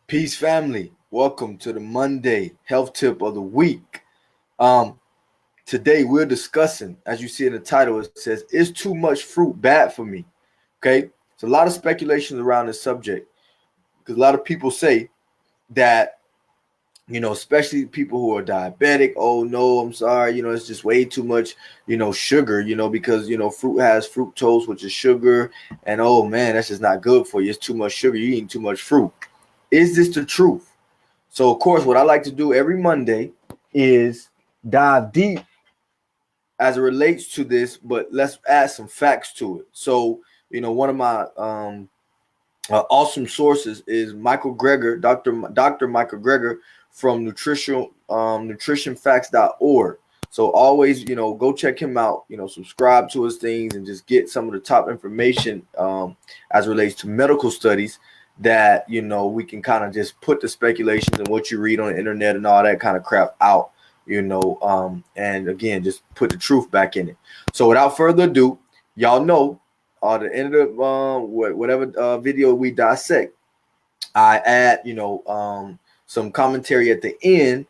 Peace family, welcome to the Monday health tip of the week. Um, Today we're discussing, as you see in the title, it says, "Is too much fruit bad for me?" Okay, it's a lot of speculation around this subject because a lot of people say that, especially people who are diabetic, oh no, I'm sorry, it's just way too much, sugar, because fruit has fructose, which is sugar, and oh man, that's just not good for you. It's too much sugar, you're eating too much fruit. Is this the truth? So, of course, what I like to do every Monday is dive deep as it relates to this, but let's add some facts to it. So, one of my awesome sources is Michael Greger, Dr. Michael Greger from nutritionfacts.org. So always, go check him out, subscribe to his things and just get some of the top information as it relates to medical studies that, we can kind of just put the speculations and what you read on the internet and all that kind of crap out, and again, just put the truth back in it. So without further ado, y'all know the end of the whatever video we dissect, I add some commentary at the end,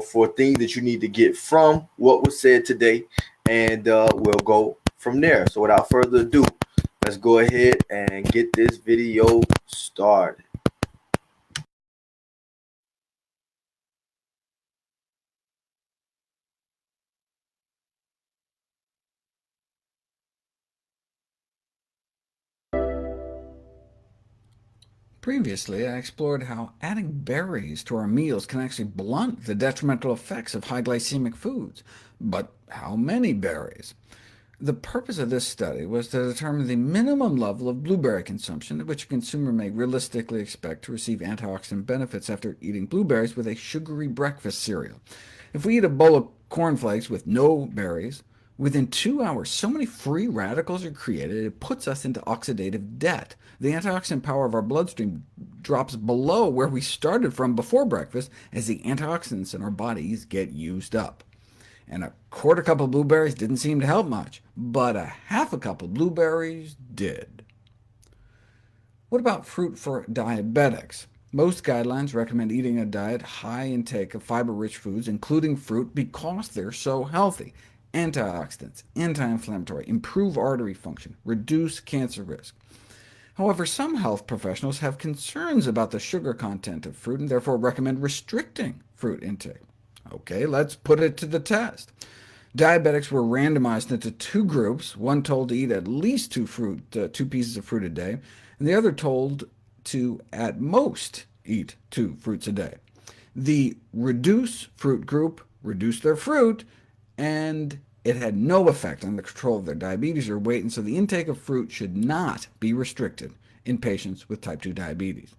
for things that you need to get from what was said today, and we'll go from there. So without further ado, let's go ahead and get this video started. Previously, I explored how adding berries to our meals can actually blunt the detrimental effects of high glycemic foods. But how many berries? The purpose of this study was to determine the minimum level of blueberry consumption at which a consumer may realistically expect to receive antioxidant benefits after eating blueberries with a sugary breakfast cereal. If we eat a bowl of cornflakes with no berries, within 2 hours, so many free radicals are created, it puts us into oxidative debt. The antioxidant power of our bloodstream drops below where we started from before breakfast as the antioxidants in our bodies get used up. And a quarter cup of blueberries didn't seem to help much, but a half a cup of blueberries did. What about fruit for diabetics? Most guidelines recommend eating a diet high intake of fiber-rich foods, including fruit, because they're so healthy. Antioxidants, anti-inflammatory, improve artery function, reduce cancer risk. However, some health professionals have concerns about the sugar content of fruit, and therefore recommend restricting fruit intake. OK, let's put it to the test. Diabetics were randomized into two groups, one told to eat at least two pieces of fruit a day, and the other told to, at most, eat 2 fruits a day. The reduce fruit group reduced their fruit, and it had no effect on the control of their diabetes or weight, and so the intake of fruit should not be restricted in patients with type 2 diabetes.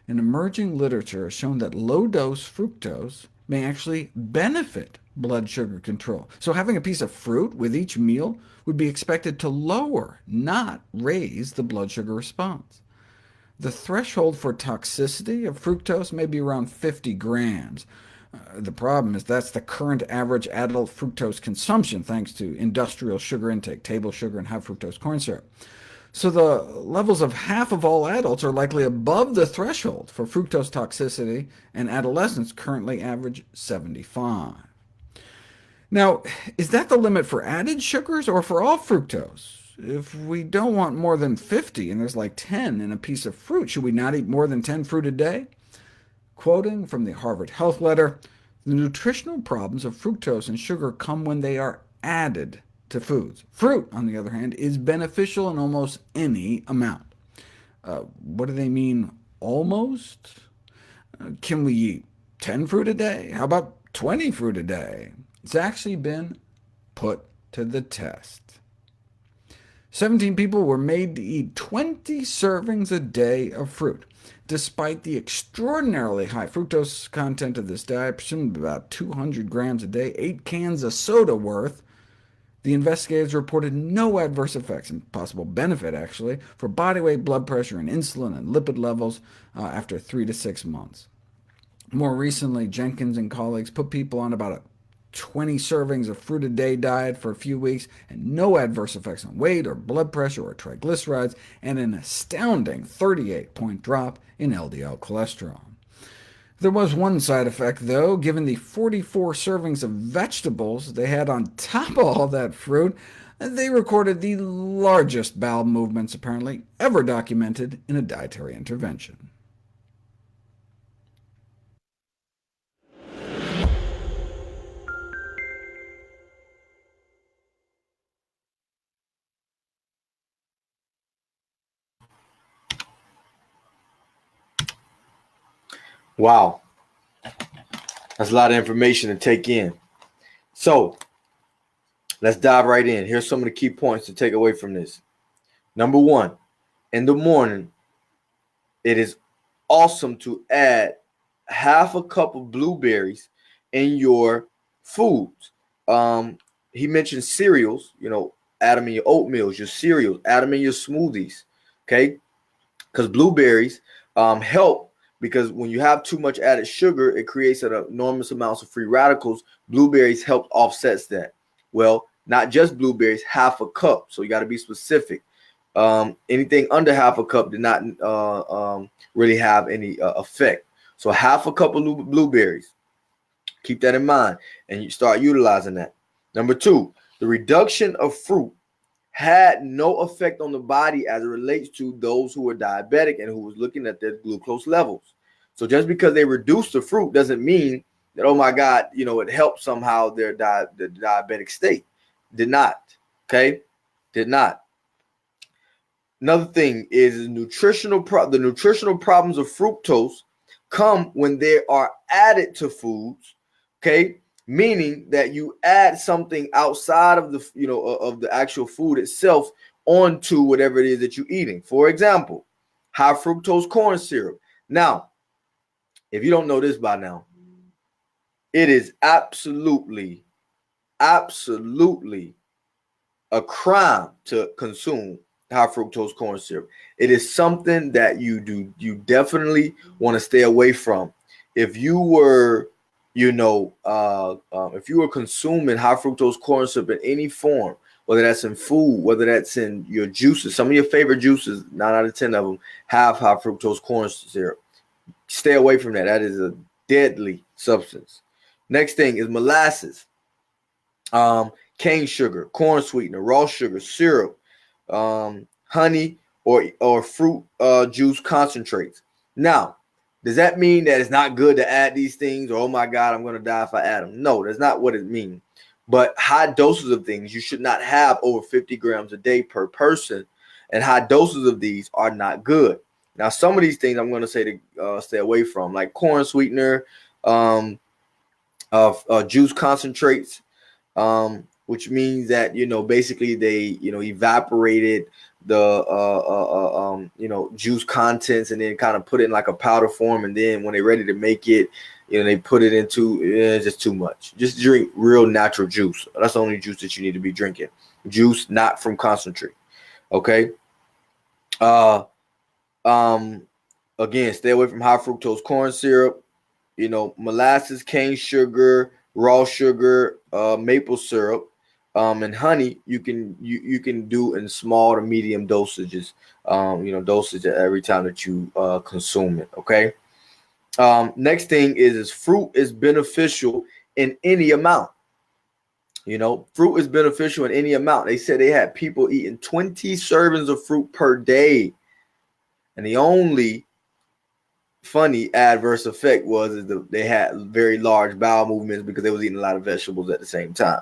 An emerging literature has shown that low-dose fructose may actually benefit blood sugar control. So having a piece of fruit with each meal would be expected to lower, not raise, the blood sugar response. The threshold for toxicity of fructose may be around 50 grams. The problem is that's the current average adult fructose consumption, thanks to industrial sugar intake, table sugar, and high fructose corn syrup. So the levels of half of all adults are likely above the threshold for fructose toxicity, and adolescents currently average 75. Now, is that the limit for added sugars or for all fructose? If we don't want more than 50, and there's like 10 in a piece of fruit, should we not eat more than 10 fruit a day? Quoting from the Harvard Health Letter, the nutritional problems of fructose and sugar come when they are added to foods. Fruit, on the other hand, is beneficial in almost any amount. What do they mean, almost? Can we eat 10 fruit a day? How about 20 fruit a day? It's actually been put to the test. 17 people were made to eat 20 servings a day of fruit. Despite the extraordinarily high fructose content of this diet, presumed about 200 grams a day, 8 cans of soda worth, the investigators reported no adverse effects, and possible benefit, actually, for body weight, blood pressure, and insulin and lipid levels after 3 to 6 months. More recently, Jenkins and colleagues put people on about 20 servings of fruit a day diet for a few weeks, and no adverse effects on weight or blood pressure or triglycerides, and an astounding 38-point drop in LDL cholesterol. There was one side effect, though. Given the 44 servings of vegetables they had on top of all that fruit, they recorded the largest bowel movements, apparently, ever documented in a dietary intervention. Wow, that's a lot of information to take in. So let's dive right in. Here's some of the key points to take away from this. Number one, in the morning, it is awesome to add half a cup of blueberries in your foods. He mentioned cereals, add them in your oatmeals, your cereals, add them in your smoothies, okay? Because blueberries help, because when you have too much added sugar, it creates an enormous amounts of free radicals. Blueberries help offsets that. Well, not just blueberries, half a cup. So you got to be specific. Anything under half a cup did not really have any effect. So half a cup of blueberries. Keep that in mind, and you start utilizing that. Number two, the reduction of fruit had no effect on the body as it relates to those who were diabetic and who was looking at their glucose levels. So just because they reduced the fruit doesn't mean that, oh my God, it helped somehow the diabetic state. Did not. Okay? Did not. Another thing is the nutritional problems of fructose come when they are added to foods, okay? Meaning that you add something outside of the of the actual food itself onto whatever it is that you're eating. For example, high fructose corn syrup. Now, if you don't know this by now, it is absolutely a crime to consume high fructose corn syrup. It is something that you definitely want to stay away from. If you were, if you were consuming high fructose corn syrup in any form, whether that's in food, whether that's in your juices, some of your favorite juices, 9 out of 10 of them have high fructose corn syrup. Stay away from that. That is a deadly substance. Next thing is molasses, cane sugar, corn sweetener, raw sugar, syrup, honey, or fruit juice concentrates. Now, does that mean that it's not good to add these things, or oh my God, I'm going to die if I add them? No, that's not what it means. But high doses of things, you should not have over 50 grams a day per person, and high doses of these are not good. Now, some of these things I'm going to say to stay away from, like corn sweetener, juice concentrates, which means that basically they evaporated the juice contents and then kind of put it in like a powder form, and then when they're ready to make it, they put it into it's just too much. Just drink real natural juice. That's the only juice that you need to be drinking. Juice not from concentrate. Okay. Again, stay away from high fructose corn syrup, molasses, cane sugar, raw sugar, maple syrup, and honey. You can do in small to medium dosages, dosage every time that you consume it. Okay. Next thing is fruit is beneficial in any amount. Fruit is beneficial in any amount. They said they had people eating 20 servings of fruit per day, and the only funny adverse effect was they had very large bowel movements because they was eating a lot of vegetables at the same time.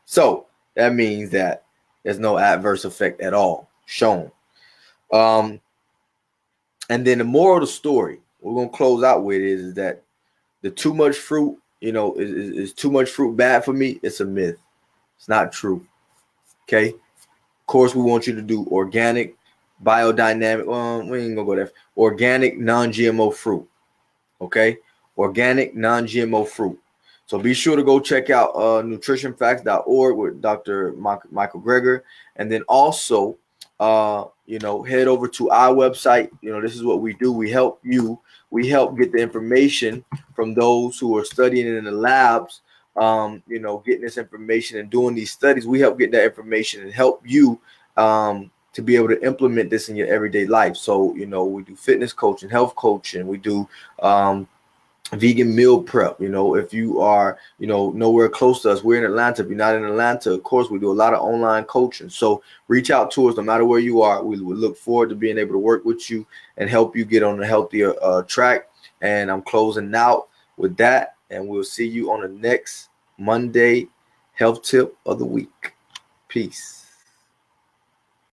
So that means that there's no adverse effect at all shown. And then the moral of the story we're gonna close out with is that the too much fruit, is too much fruit bad for me? It's a myth. It's not true. Okay. Of course, we want you to do organic, biodynamic. We ain't gonna go there. Organic, non-GMO fruit. Okay, organic, non-GMO fruit. So be sure to go check out nutritionfacts.org with Dr. Michael Greger, and then also head over to our website. This is what we do. We help get the information from those who are studying in the labs getting this information and doing these studies. We help get that information and help you to be able to implement this in your everyday life. So, we do fitness coaching, health coaching. We do vegan meal prep. If you are, nowhere close to us, we're in Atlanta. If you're not in Atlanta, of course, we do a lot of online coaching. So reach out to us no matter where you are. We would look forward to being able to work with you and help you get on a healthier track. And I'm closing out with that. And we'll see you on the next Monday health tip of the week. Peace.